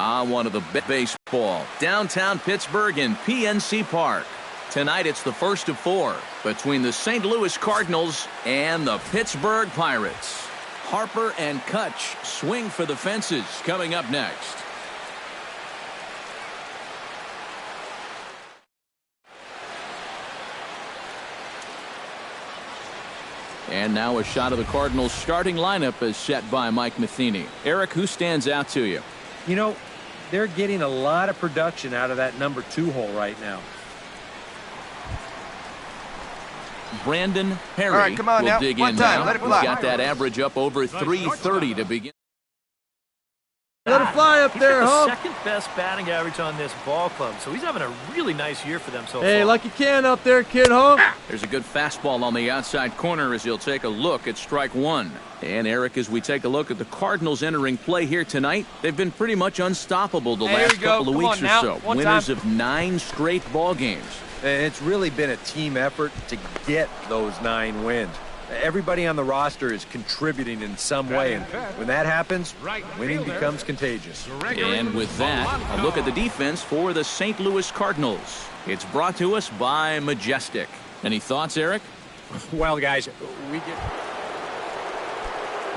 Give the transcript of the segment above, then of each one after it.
I wanted the baseball. Downtown Pittsburgh in PNC Park. Tonight it's the first of 4 between the St. Louis Cardinals and the Pittsburgh Pirates. Harper and Kutch swing for the fences coming up next. And now a shot of the Cardinals starting lineup is set by Mike Matheny. Eric, who stands out to you? You know, they're getting a lot of production out of that number 2 hole right now. Brandon Perry All right, come on will now. dig One in time. now. Let it He's fly. got that average up over 330 to begin. Let it fly up there, He's huh? got the second best batting average on this ball club, so he's having a really nice year for them so far. Hey, like you can up there, kid, huh? There's a good fastball on the outside corner as he'll take a look at strike 1. And Eric, as we take a look at the Cardinals entering play here tonight, they've been pretty much unstoppable the last couple of weeks or so. Winners of 9 straight ball games. It's really been a team effort to get those 9 wins. Everybody on the roster is contributing in some way, and when that happens, winning becomes contagious. And with that, a look at the defense for the St. Louis Cardinals. It's brought to us by Majestic. Any thoughts, Eric? Well, guys, we get...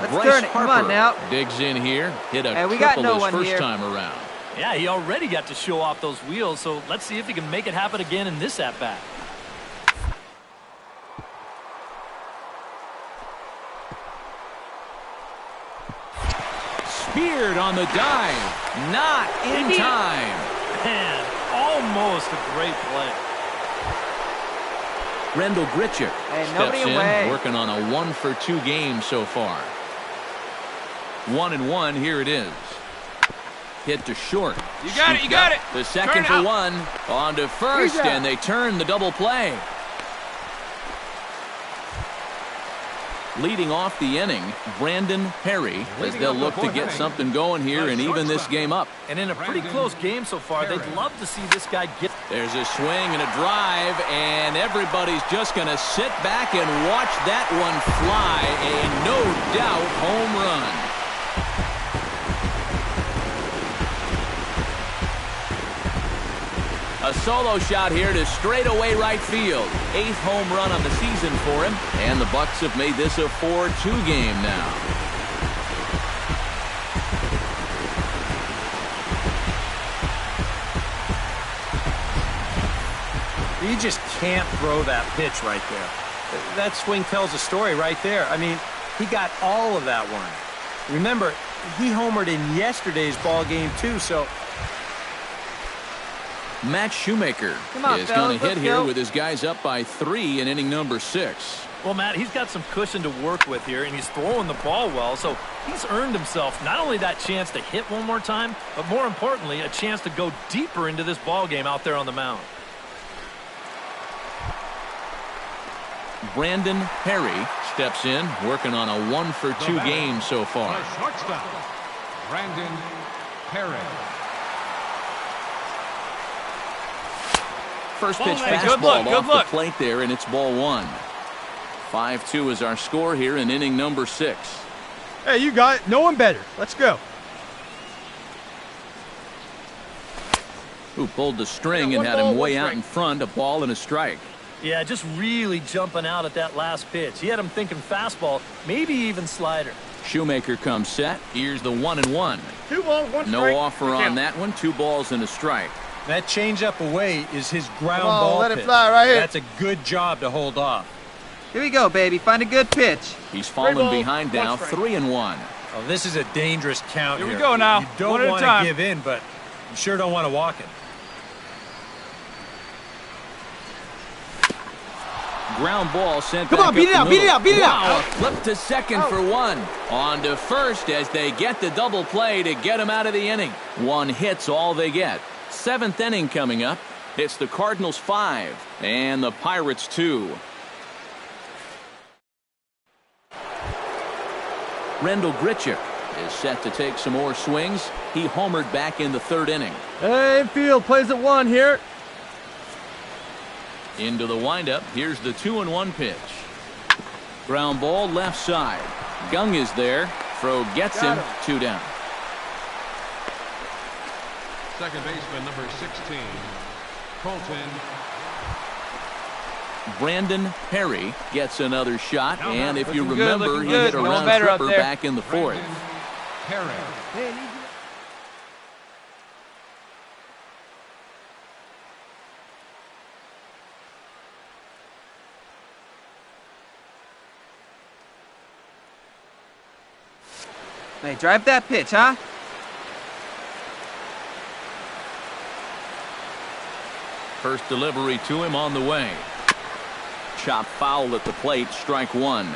Let's Bryce turn it. Harper Come on now. digs in here. Hit a Hey, we got triple no his one first here. time around. Yeah, he already got to show off those wheels, so let's see if he can make it happen again in this at-bat. Speared on the dive. Not in time. Man, almost a great play. Rendell Grichuk Hey, nobody steps in, away. working on a 1-for-2 game so far. 1-1, here it is. Hit to short. You got it, you got it. The second Turn for out. 1. On to first, and they turn the double play. Leading off the inning, Brandon Perry, as they'll look to get something going here and even this game up. And in a pretty close game so far, they'd love to see this guy get... There's a swing and a drive, and everybody's just going to sit back and watch that one fly. A no doubt home run. A solo shot here to straightaway right field. 8th home run on the season for him, and the Bucks have made this a 4-2 game now. You just can't throw that pitch right there. That swing tells a story right there. I mean, he got all of that one. Remember, he homered in yesterday's ball game too, so... Matt Shoemaker is going to hit here with his guys up by 3 in inning number 6. Well, Matt, he's got some cushion to work with here, and he's throwing the ball well, so he's earned himself not only that chance to hit one more time, but more importantly, a chance to go deeper into this ball game out there on the mound. Brandon Perry steps in, working on a 1-for-2 game so far. Shortstop, Brandon Perry. First pitch Hey, fastball good off look. the plate there, and it's ball 1. 5-2 is our score here in inning number 6. Hey, you got it. No one better. Let's go. Who pulled the string and had him way out in front, a ball and a strike. Yeah, just really jumping out at that last pitch. He had him thinking fastball, maybe even slider. Shoemaker comes set. Here's the 1-1. 2 balls, 1 strike. No offer on that one. 2 balls and a strike. That changeup away is his ground Come on, ball let it pitch. fly right here. That's a good job to hold off. Here we go, baby. Find a good pitch. He's fallen ball, behind now, 1 strike. 3-1. Oh, this is a dangerous count here. Here we go now. You don't One at a want time. to give in, but you sure don't want to walk it. Ground ball sent Come back on, beat up it the out, beat it middle. out, beat it out. Wow, a flip to second for 1. On to first as they get the double play to get him out of the inning. 1 hit's all they get. 7th inning coming up. It's the Cardinals 5 and the Pirates 2. Rendell Grichuk is set to take some more swings. He homered back in the 3rd inning. Hey, field plays at 1 here. Into the windup. Here's the 2-1 pitch. Ground ball left side. Gung is there. Throw gets him. 2 down. second baseman, number 16, Colton. Brandon Perry gets another shot, and if you Looking good, remember, looking he hit good. a No round better up tripper there. back in the fourth. Perry. Hey, drive that pitch, huh? First delivery to him on the way. Chop foul at the plate, strike one.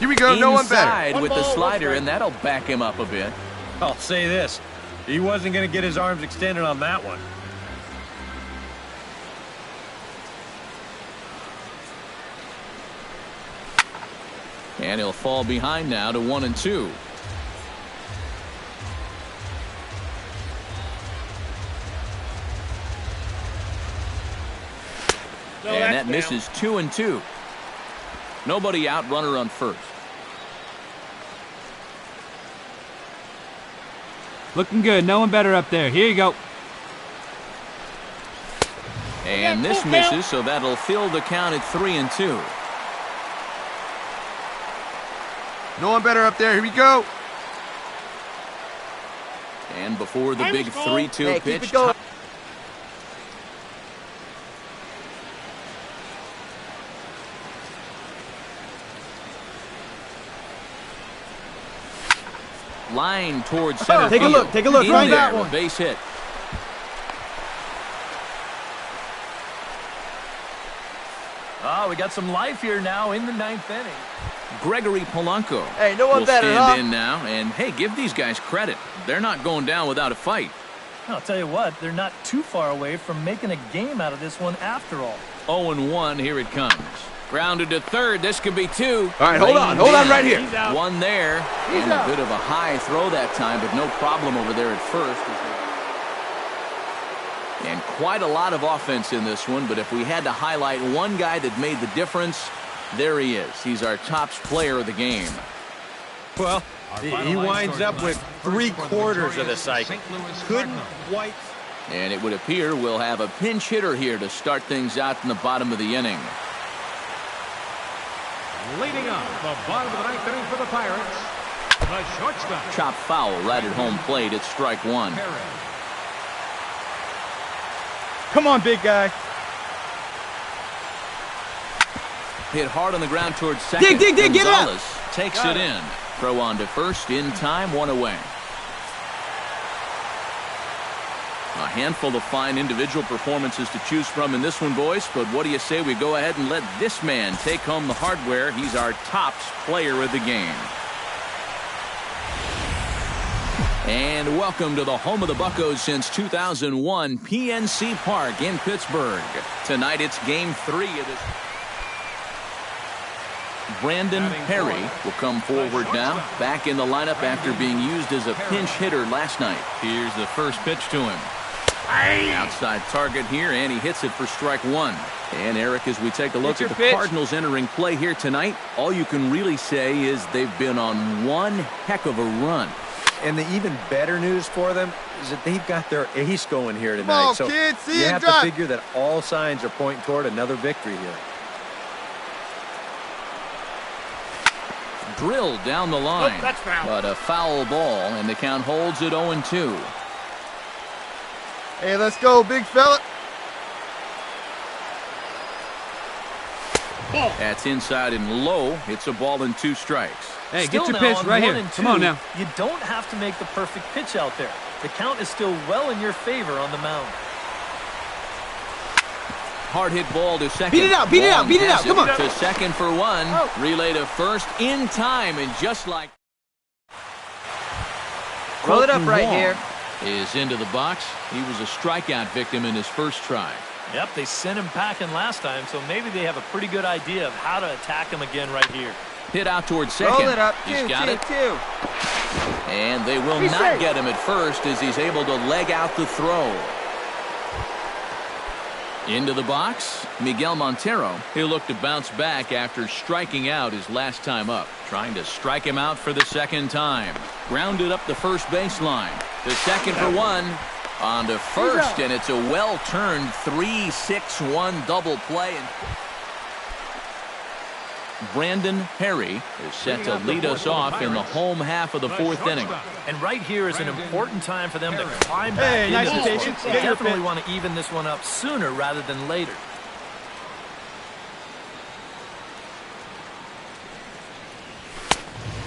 Here we go. No one Inside better. with the slider, and that'll back him up a bit. I'll say this. He wasn't going to get his arms extended on that one. And he'll fall behind now to 1-2. And that misses 2-2. Nobody out, runner on first. Looking good. No one better up there. Here you go. And this misses, so that'll fill the count at 3-2. No one better up there. Here we go. And before the big 3-2 Hey, keep pitch, it going. line towards center Take a field. look, take a look, In right there, that a one. base hit. Oh, we got some life here now in the ninth inning. Gregory Polanco Hey, no one will better, stand huh? in now. And, hey, give these guys credit. They're not going down without a fight. I'll tell you what, they're not too far away from making a game out of this one after all. 0-1, here it comes. Grounded to third. This could be two. All right, hold on. Hold on right here. One there. And a bit of a high throw that time, but no problem over there at first. And quite a lot of offense in this one, but if we had to highlight one guy that made the difference, there he is. He's our top player of the game. Well, he winds up with 3/4 of the cycle. Couldn't quite. And it would appear we'll have a pinch hitter here to start things out in the bottom of the inning. Leading up the bottom of the ninth inning for the Pirates, the shortstop. Chop foul right at home plate. It's strike one. Perry. Come on, big guy. Hit hard on the ground towards second. Dig, get it up. Gonzalez takes it in. Throw on to first in time, one away. A handful of fine individual performances to choose from in this one, boys. But what do you say we go ahead and let this man take home the hardware? He's our tops player of the game. And welcome to the home of the Buccos since 2001, PNC Park in Pittsburgh. Tonight it's game 3 of this. Brandon Perry will come forward now, back in the lineup after being used as a pinch hitter last night. Here's the first pitch to him. Outside target here, and he hits it for strike one. And Eric, as we take a look at the Cardinals entering play here tonight, all you can really say is they've been on one heck of a run. And the even better news for them is that they've got their ace going here tonight. Come on, so kids, see you and have drive. to figure that all signs are pointing toward another victory here. Drilled down the line, but a foul ball, and the count holds at 0-2. Hey, let's go, big fella. That's inside and low. It's a ball and 2 strikes. Hey, Still get your now pitch on right 1 here. and Come on 2, now. You don't have to make the perfect pitch out there. The count is still well in your favor on the mound. Hard hit ball to second. Beat it out, beat it out, beat it out. Come on. To second for one. Relay to first in time, and just like Roll it up Colton right Wong here. is into the box. He was a strikeout victim in his first try. Yep, they sent him packing last time, so maybe they have a pretty good idea of how to attack him again right here. Hit out towards second. Roll it up. He's Two, got two, it. two. And they will not get him at first as he's able to leg out the throw. Into the box, Miguel Montero. He'll look to bounce back after striking out his last time up. Trying to strike him out for the second time. Grounded up the first baseline. The second for one. On to first, and it's a well-turned 3-6-1 double play. Brandon Perry is set to lead us off in the home half of the fourth inning. And right here is an important time for them to climb back into nice this patience. one. They definitely want to even this one up sooner rather than later.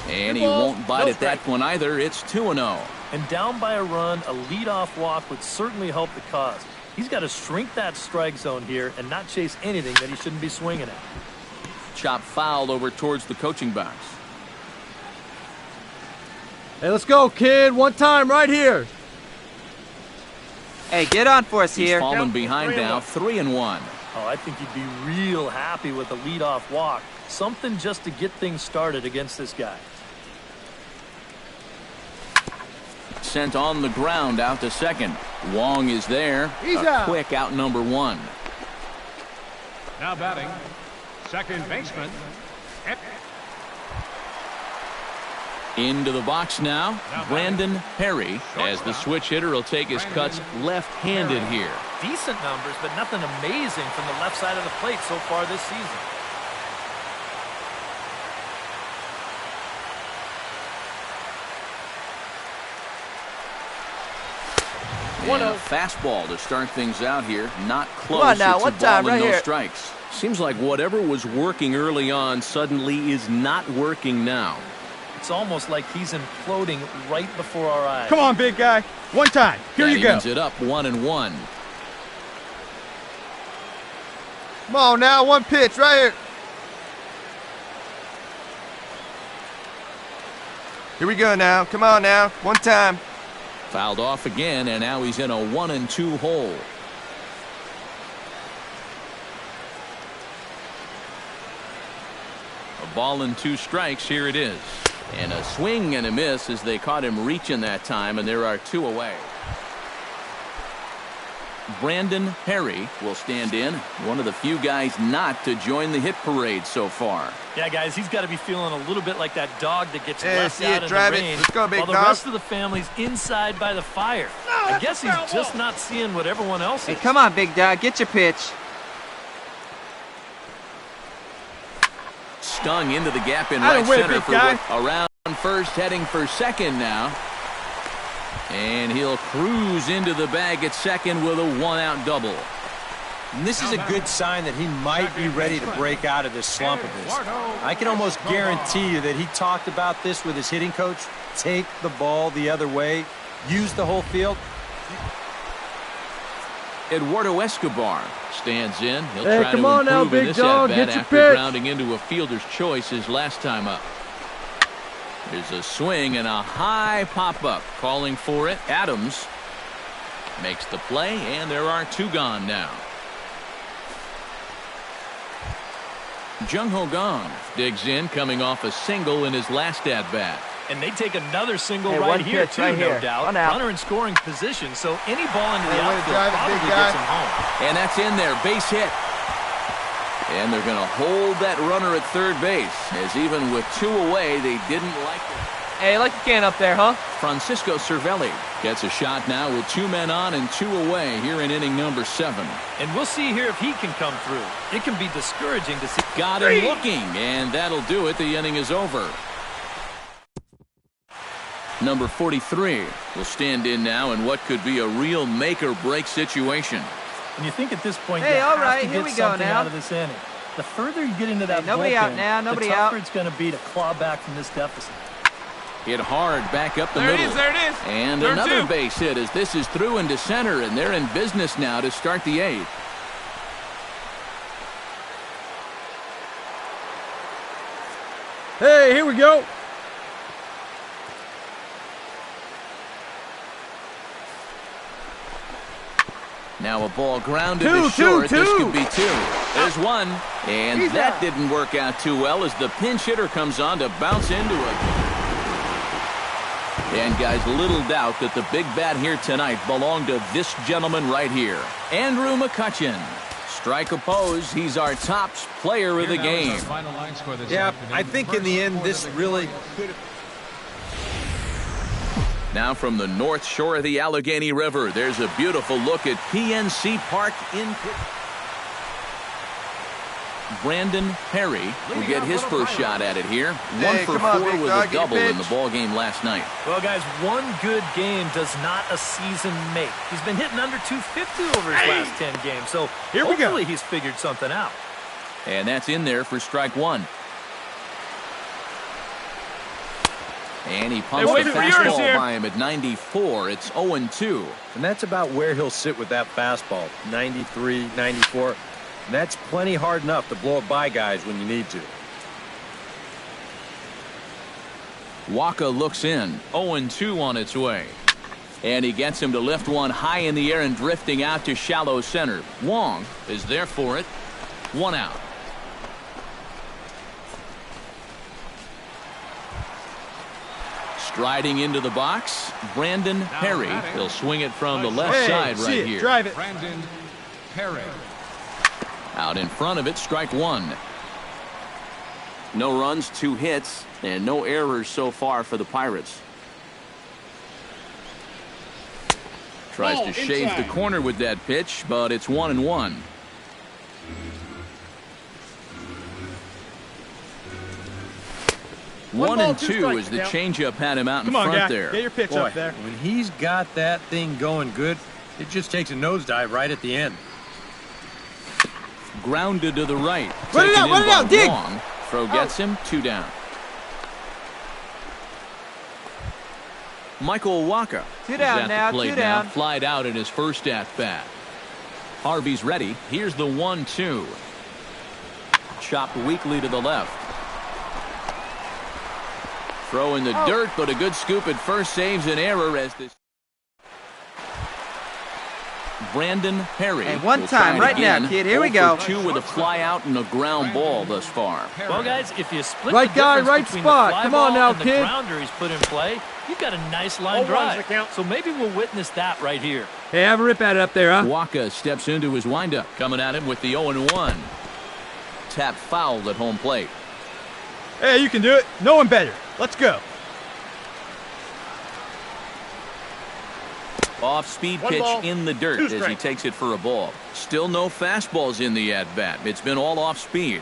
And he won't bite at that one either. It's 2-0. And down by a run, a leadoff walk would certainly help the cause. He's got to shrink that strike zone here and not chase anything that he shouldn't be swinging at. Chop fouled over towards the coaching box. Hey, let's go, kid. One time right here. Hey, get on for us He's here. fallen behind now, 3-1. Oh, I think he'd be real happy with a leadoff walk. Something just to get things started against this guy. Sent on the ground out to second. Wong is there. A quick out number one. Now batting, second baseman. Into the box now, Brandon Perry, as the switch hitter will take his cuts left-handed here. Decent numbers, but nothing amazing from the left side of the plate so far this season. And a fastball to start things out here. Not close. Come on now, it's one a time ball right and no here. strikes. Seems like whatever was working early on suddenly is not working now. It's almost like he's imploding right before our eyes. Come on, big guy. One time. Here That you go. evens it up 1-1. Come on now, one pitch right here. Here we go now. Come on now. One time. Fouled off again, and now he's in a 1-2 hole. A ball and two strikes. Here it is. And a swing and a miss as they caught him reaching that time, and there are two away. Brandon Perry will stand in, one of the few guys not to join the hit parade so far. Yeah, guys, he's got to be feeling a little bit like that dog that gets Yeah, left see out it, in drive the it. rain Let's go, big while the dog. rest of the family's inside by the fire. I guess he's just not seeing what everyone else Hey, is. come on, big dog. Get your pitch. Stung into the gap in I right don't win, center big for guy. around first, heading for second now. And he'll cruise into the bag at second with a one-out double. And this is a good sign that he might be ready to break out of this slump of his. I can almost guarantee you that he talked about this with his hitting coach. Take the ball the other way. Use the whole field. Eduardo Escobar stands in. He'll Hey, try come to on now, improve in big this dog. at-bat Get your after pitch. grounding into a fielder's choice his last time up. There's a swing and a high pop-up. Calling for it. Adams makes the play, and there are two gone now. Jung Ho Gong digs in, coming off a single in his last at-bat. And they take another single Hey, right one here, pitch too, right no here. doubt. One out. Runner in scoring position, so any ball into the Hey, way to outfield drive it, probably big gets guy. him home. And that's in there, base hit. And they're going to hold that runner at third base, as even with two away, they didn't like it. Hey, like a can up there, huh? Francisco Cervelli gets a shot now with two men on and two away here in inning number 7. And we'll see here if he can come through. It can be discouraging to see. Got him looking, and that'll do it. The inning is over. Number 43 will stand in now in what could be a real make-or-break situation. And you think at this point, Hey, you all have right, to here get we go something now. out of this inning. The further you get into that nobody bullpen, out now, nobody the tougher out. it's going to be to claw back from this deficit. Hit hard back up the There it middle. is, there it is. And There another two. base hit as this is through into center, and they're in business now to start the 8th. Hey, here we go. Now a ball grounded Two, to short. two, This two. could be two. There's one. And He's that out. didn't work out too well as the pinch hitter comes on to bounce into it. And guys, little doubt that the big bat here tonight belonged to this gentleman right here, Andrew McCutchen. Strike oppose. He's our top player of the game. Yeah, I think in the end this really could have... Now from the north shore of the Allegheny River, there's a beautiful look at PNC Park in Brandon Perry will get his first shot at it here. Hey, 1 for 4 with a double in the ball game last night. Well, guys, one good game does not a season make. He's been hitting under 250 over his last 10 games, so here we go. Hopefully he's figured something out. And that's in there for strike one. And he pumps the fastball by him at 94. It's 0-2. And that's about where he'll sit with that fastball, 93, 94. And that's plenty hard enough to blow it by guys when you need to. Waka looks in. 0-2 on its way. And he gets him to lift one high in the air and drifting out to shallow center. Wong is there for it. 1 out. Striding into the box, Brandon Perry. He'll swing it from the left side right here. Drive it. Brandon Perry. Out in front of it, strike one. No runs, 2 hits, and no errors so far for the Pirates. Tries to shave the corner with that pitch, but it's 1-1. One and two as the changeup had him out in front there. Get your pitch up there. When he's got that thing going good, it just takes a nosedive right at the end. Grounded to the right. Run it out, dig! Wong. Throw gets him, 2 down. Michael Waka. 2 down now, 2 down. Flied out in his first at-bat. Harvey's ready. Here's the 1-2. Chopped weakly to the left. Throw in the dirt, but a good scoop at first saves an error as this. Brandon Perry. And one time right now, kid. Here we go. 2 with a fly out and a ground ball thus far. Well, guys, if you split Right the guy, difference right between spot. the fly Come on ball now, and the kid. grounder he's put in play, you've got a nice line drive. So maybe we'll witness that right here. Hey, have a rip at it up there, huh? Waka steps into his windup, coming at him with the 0-1. Tap fouled at home plate. Hey, you can do it. No one better. Let's go. Off-speed pitch in the dirt as he takes it for a ball. Still no fastballs in the at-bat. It's been all off-speed.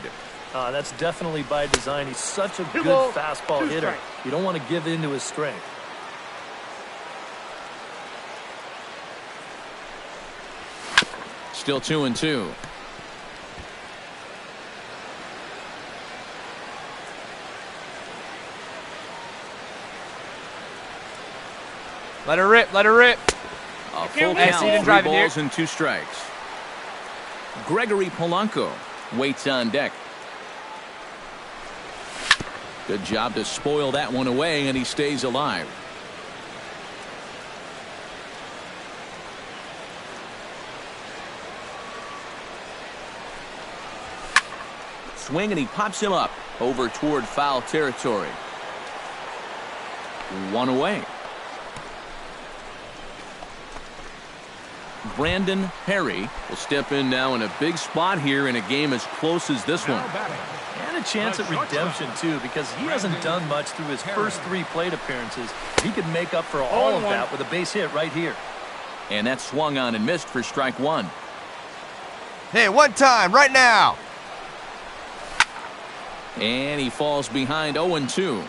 That's definitely by design. He's such a good fastball hitter. You don't want to give in to his strength. Still 2-2. Let her rip, let her rip. A full Hey, count, see you 3 driving here. balls and 2 strikes. Gregory Polanco waits on deck. Good job to spoil that one away, and he stays alive. Swing, and he pops him up over toward foul territory. 1 away. Brandon Perry will step in now in a big spot here in a game as close as this one. And a chance at redemption, too, because he hasn't done much through his first 3 plate appearances. He could make up for all of that with a base hit right here. And that swung on and missed for strike 1. Hey, one time, right now. And he falls behind 0-2.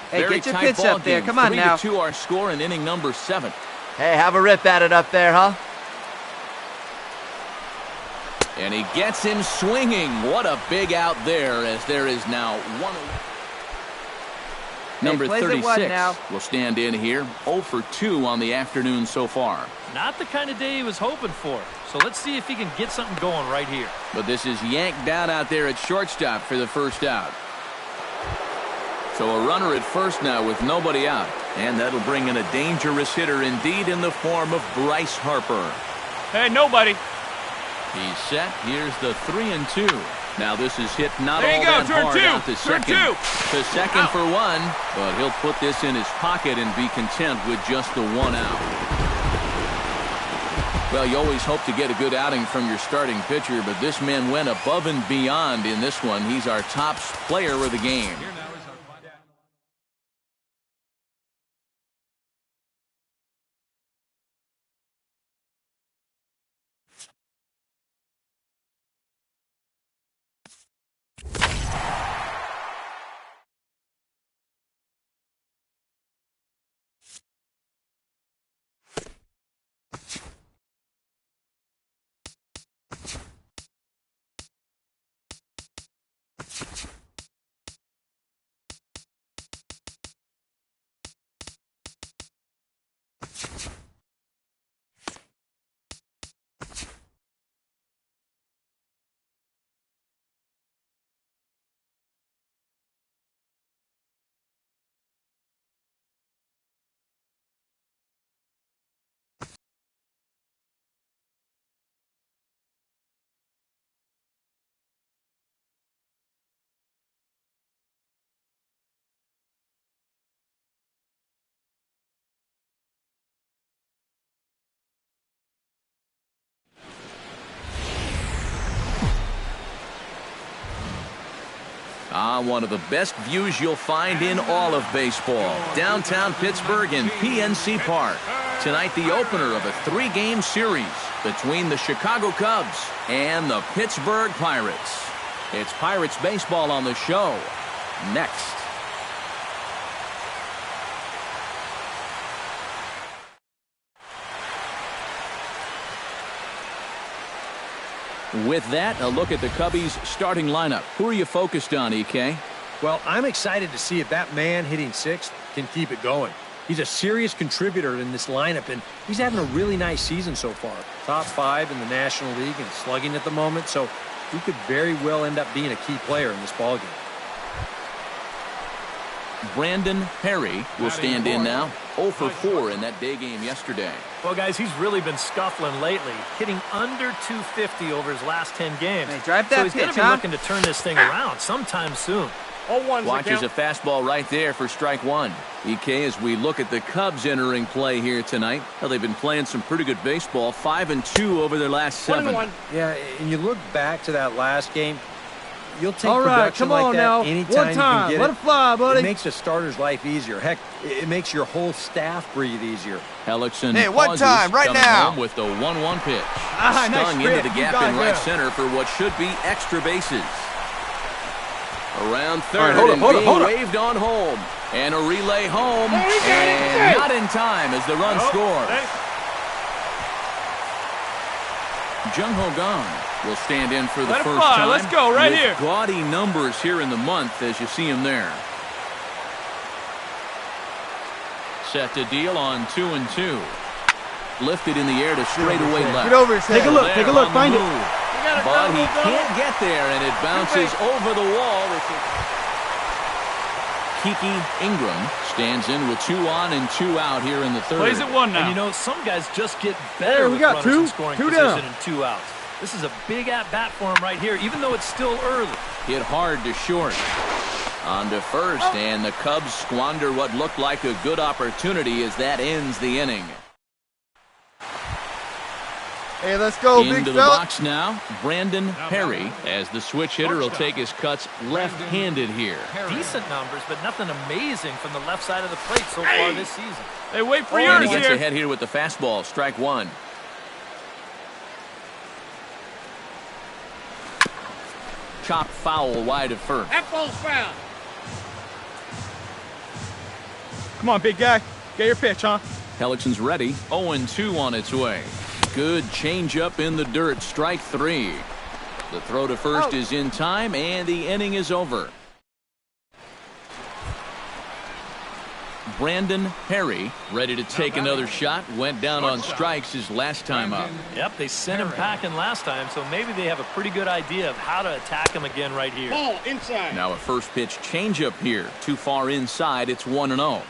Hey, Very get your tight pitch ball up there. game. Come on now. 3-2 our score in inning number 7. Hey, have a rip at it up there, huh? And he gets him swinging. What a big out there, as there is now 1. Number 36 will stand in here. 0 for 2 on the afternoon so far. Not the kind of day he was hoping for. So let's see if he can get something going right here. But this is yanked down out there at shortstop for the first out. So a runner at first now with nobody out. And that'll bring in a dangerous hitter indeed in the form of Bryce Harper. Hey, nobody. He's set. Here's the 3-2. Now this is hit not There all you go, that turn hard 2. out to Turn second. 2. To second for 1, but he'll put this in his pocket and be content with just the 1 out. Well, you always hope to get a good outing from your starting pitcher, but this man went above and beyond in this one. He's our top player of the game. One of the best views you'll find in all of baseball. Downtown Pittsburgh in PNC Park. Tonight, the opener of a 3-game series between the Chicago Cubs and the Pittsburgh Pirates. It's Pirates baseball on the show. Next. With that, a look at the Cubbies' starting lineup. Who are you focused on, EK? Well, I'm excited to see if that man hitting 6th can keep it going. He's a serious contributor in this lineup, and he's having a really nice season so far. Top 5 in the National League and slugging at the moment, so he could very well end up being a key player in this ballgame. Brandon Perry will stand in now. 0 for 4 in that day game yesterday. Well, guys, he's really been scuffling lately, hitting under 250 over his last 10 games. Hey, drive that so he's pitch, going to be looking to turn this thing around sometime soon. Watches a fastball right there for strike 1. EK, as we look at the Cubs entering play here tonight, well, they've been playing some pretty good baseball, 5-2 over their last 7. Yeah, and you look back to that last game, you'll take all right, production come like on that now. anytime One time. you can get Let it fly, buddy. It makes a starter's life easier. Heck, it makes your whole staff breathe easier. Hellickson one time, right coming now. home with the 1-1 pitch. Nice Stung into grip. the You gap got in it, right yeah. center for what should be extra bases. Around third, All right, hold and up. being waved on home. And a relay home, and not in time as the run scores. Jung-Ho Kang will stand in for the Let it first fly. time. Let's go right with here. Gaudy numbers here in the month as you see him there. Set to deal on 2-2. Lifted in the air to straightaway left. Get over his head. Take a look, find it. But he can't get there, and it bounces over the wall. Kiki Ingram stands in with 2 on and 2 out here in the third. Plays at 1 now. And you know, some guys just get better Hey, we with got runners two. in scoring Two position down. and 2 outs. This is a big at-bat for him right here, even though it's still early. Hit hard to short. On to first, and the Cubs squander what looked like a good opportunity as that ends the inning. Hey, let's go, Into big the fella. box now, Brandon Perry, as the switch hitter will take his cuts left-handed here. Decent numbers, but nothing amazing from the left side of the plate so far this season. Hey, wait for And yours he gets here. ahead here with the fastball, strike 1. Chop foul wide of first. That ball's foul. Come on, big guy. Get your pitch, huh? Hellickson's ready. 0-2 on its way. Good changeup in the dirt. Strike 3. The throw to first is in time, and the inning is over. Brandon Perry ready to take another shot. Went down on strikes his last time up. Yep, they sent him packing last time, so maybe they have a pretty good idea of how to attack him again right here. Ball inside. Now a first pitch changeup here. Too far inside. It's 1-0.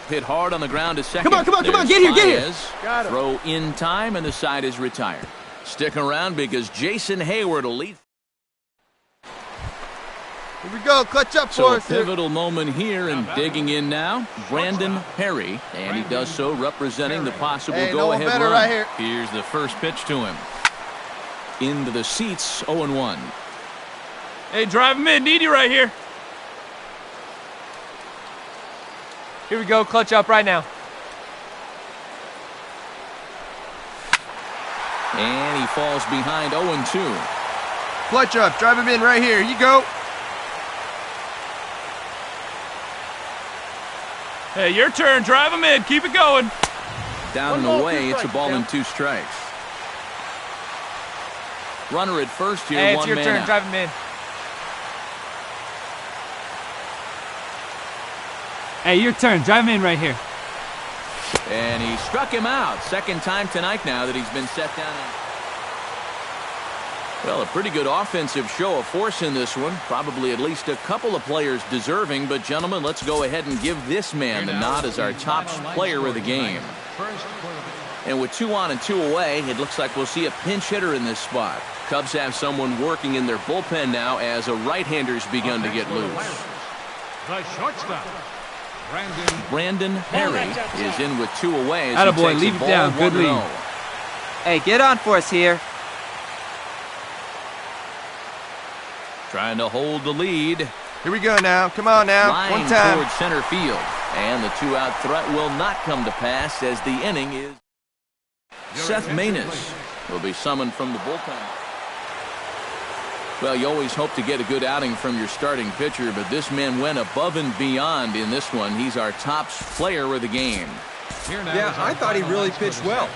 Hit hard on the ground to second. Come on, There's get here. Baez. Got it. Throw in time, and the side is retired. Stick around because Jason Hayward will lead. Here we go. Clutch up So for a us here. pivotal moment here, and digging in now, Brandon Perry, and he does so representing the possible Hey, no one go-ahead better run. right here. Here's the first pitch to him. Into the seats, 0-1. Hey, drive him in. Need you right here. Here we go. Clutch up right now. And he falls behind 0-2. Clutch up. Drive him in right here. You go. Hey, your turn. Drive him in. Keep it going. Down and away, it's a ball and 2 strikes. Runner at first here, Hey, it's one your man turn. out. Drive him in. Hey, your turn. Drive him in right here. And he struck him out. Second time tonight now that he's been set down. Well, a pretty good offensive show of force in this one. Probably at least a couple of players deserving. But, gentlemen, let's go ahead and give this man the nod as our top player of the game. And with 2 on and 2 away, it looks like we'll see a pinch hitter in this spot. Cubs have someone working in their bullpen now as a right-hander's begun to get loose. The shortstop, Brandon Perry is in with 2 away. As Attaboy, he takes leave the it ball down. Good 1-0. lead. Hey, get on for us here. Trying to hold the lead. Here we go now. Come on now. Line One time. towards center field. And the 2-out threat will not come to pass as the inning is. Seth Maness will be summoned from the bullpen. Well, you always hope to get a good outing from your starting pitcher, but this man went above and beyond in this one. He's our top player of the game. Yeah, I thought he really pitched well.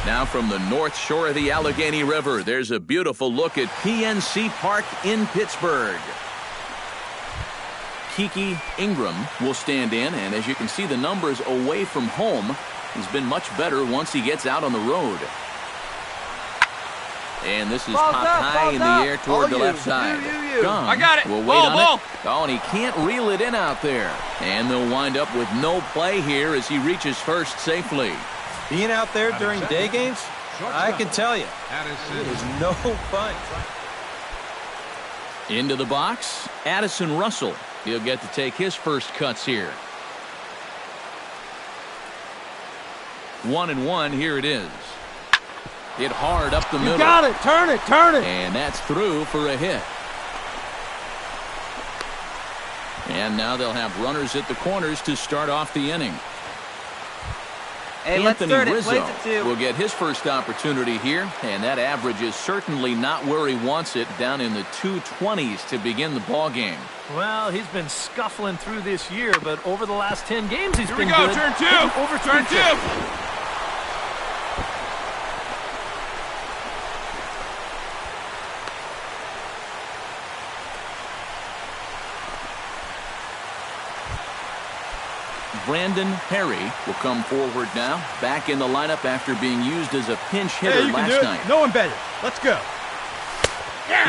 Now from the north shore of the Allegheny River, there's a beautiful look at PNC Park in Pittsburgh. Kiki Ingram will stand in, and as you can see, the numbers away from home has been much better once he gets out on the road. And this is popped high in the air toward the left side. Gone. I got it. We'll wait Ball, on ball. it. Oh, and he can't reel it in out there. And they'll wind up with no play here as he reaches first safely. Being out there during day games, I can tell you, it is no fun. Into the box, Addison Russell. He'll get to take his first cuts here. 1-1, here it is. Hit hard up the middle. You got it. Turn it. Turn it. And that's through for a hit. And now they'll have runners at the corners to start off the inning. Hey, let's Anthony start it. Rizzo Plays it too. will get his first opportunity here, and that average is certainly not where he wants it, down in the 220s to begin the ball game. Well, he's been scuffling through this year, but over the last 10 games, he's Here we been go. good. Turn 2. Hitting over Turn 2. 350. Brandon Perry will come forward now, back in the lineup after being used as a pinch hitter Hey, you can do last it. night. No one better. Let's go.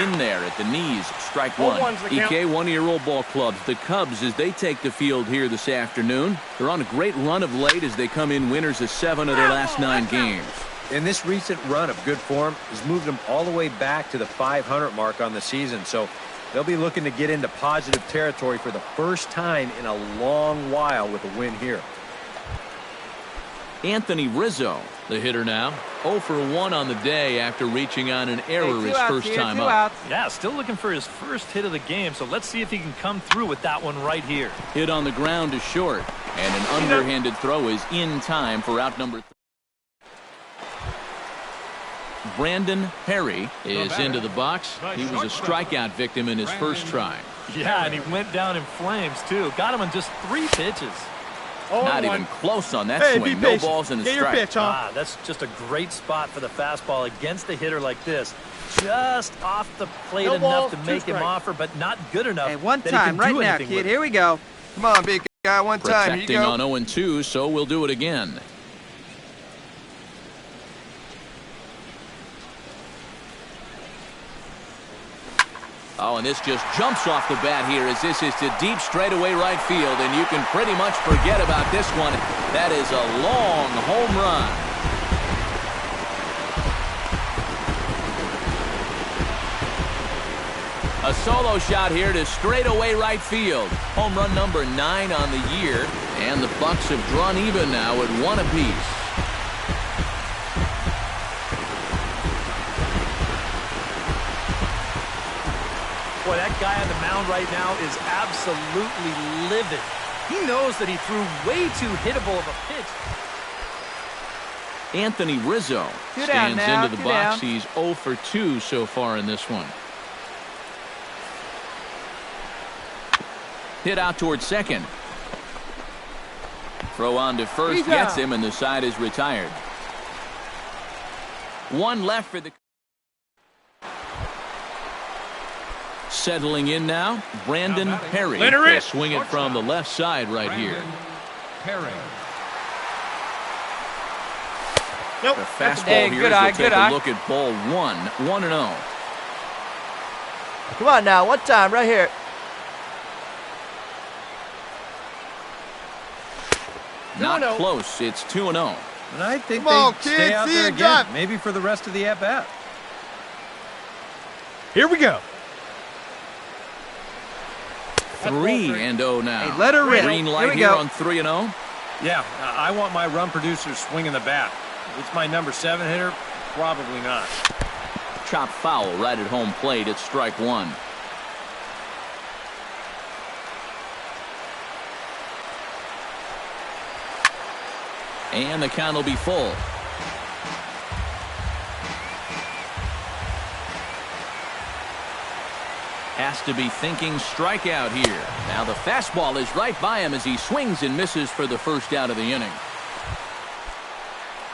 In there at the knees, strike one. EK, one-year-old ball clubs. The Cubs, as they take the field here this afternoon, they're on a great run of late as they come in winners of 7 of their last 9 games. And this recent run of good form has moved them all the way back to the 500 mark on the season. So they'll be looking to get into positive territory for the first time in a long while with a win here. Anthony Rizzo, the hitter now, 0 for 1 on the day after reaching on an error his first time up. Yeah, still looking for his first hit of the game, so let's see if he can come through with that one right here. Hit on the ground is short, and an underhanded throw is in time for out number 3. Brandon Perry is into the box. He was a strikeout victim in his first try. Yeah, and he went down in flames, too. Got him on just 3 pitches. Not even close on that Hey, swing. be No patient. balls in the Get your strike. pitch, huh? Ah, that's just a great spot for the fastball against a hitter like this. Just off the plate enough to make him offer, but not good enough. Hey, one that he time can right do now, anything kid. with it. Here we go. Come on, big guy. One time. Here you Protecting go. on 0-2, so we'll do it again. Oh, and this just jumps off the bat here as this is to deep straightaway right field, and you can pretty much forget about this one. That is a long home run. A solo shot here to straightaway right field. Home run number 9 on the year. And the Bucks have drawn even now at 1 apiece. Boy, that guy on the mound right now is absolutely livid. He knows that he threw way too hittable of a pitch. Anthony Rizzo stands into the box. He's 0 for 2 so far in this one. Hit out towards second. Throw on to first, gets him, and the side is retired. 1 left for the... Settling in now, Brandon Perry. Will swing it from the left side right here. Perry. Nope. The fastball here will take a look at ball 1. 1-0. Come on now, one time right here. Not close. It's 2-0. And I think they stay out there again, maybe for the rest of the at-bat. Here we go. 3-0 now. Hey, let her rip. Green light here on 3-0. Yeah, I want my run producers swinging the bat. If it's my number 7 hitter, probably not. Chop foul right at home plate. It's strike 1. And the count will be full. Has to be thinking strikeout here. Now the fastball is right by him as he swings and misses for the first out of the inning.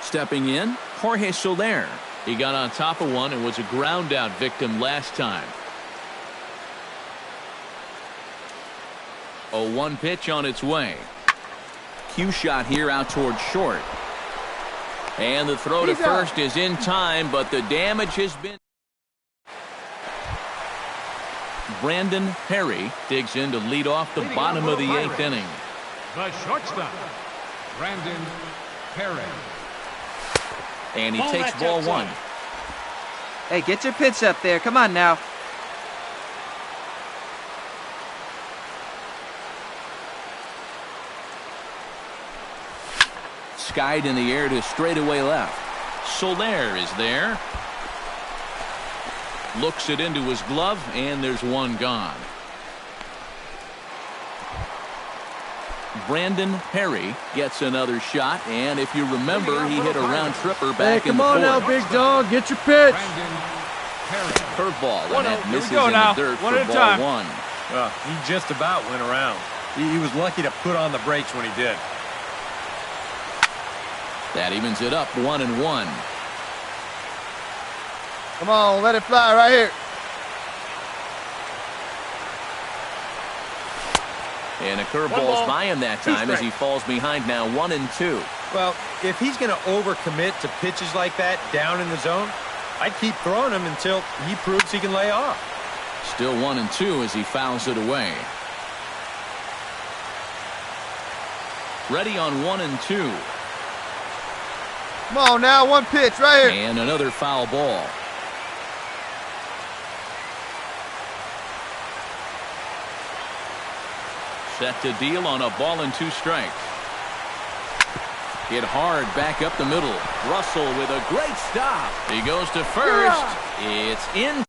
Stepping in, Jorge Soler. He got on top of one and was a ground out victim last time. 0-1 pitch on its way. Cue shot here out towards short. And the throw to first is in time, but the damage has been... Brandon Perry digs in to lead off the bottom of the 8th inning. The shortstop, Brandon Perry. And he takes ball 1. Hey, get your pitch up there. Come on now. Skied in the air to straightaway left. Soler is there. Looks it into his glove, and there's one gone. Brandon Perry gets another shot, and if you remember, he hit a round tripper back in the 4th. Come on now, big dog, get your pitch. Curveball, and that misses in the dirt for ball 1. Well, he just about went around. He was lucky to put on the brakes when he did. That evens it up 1-1. Come on, let it fly right here. And a curveball's by him that time as he falls behind now 1-2. Well, if he's going to overcommit to pitches like that down in the zone, I'd keep throwing him until he proves he can lay off. Still 1-2 as he fouls it away. Ready on 1-2. Come on now, one pitch right here. And another foul ball. Set to deal on a ball and 2 strikes. Hit hard back up the middle. Russell with a great stop. He goes to first. It's in.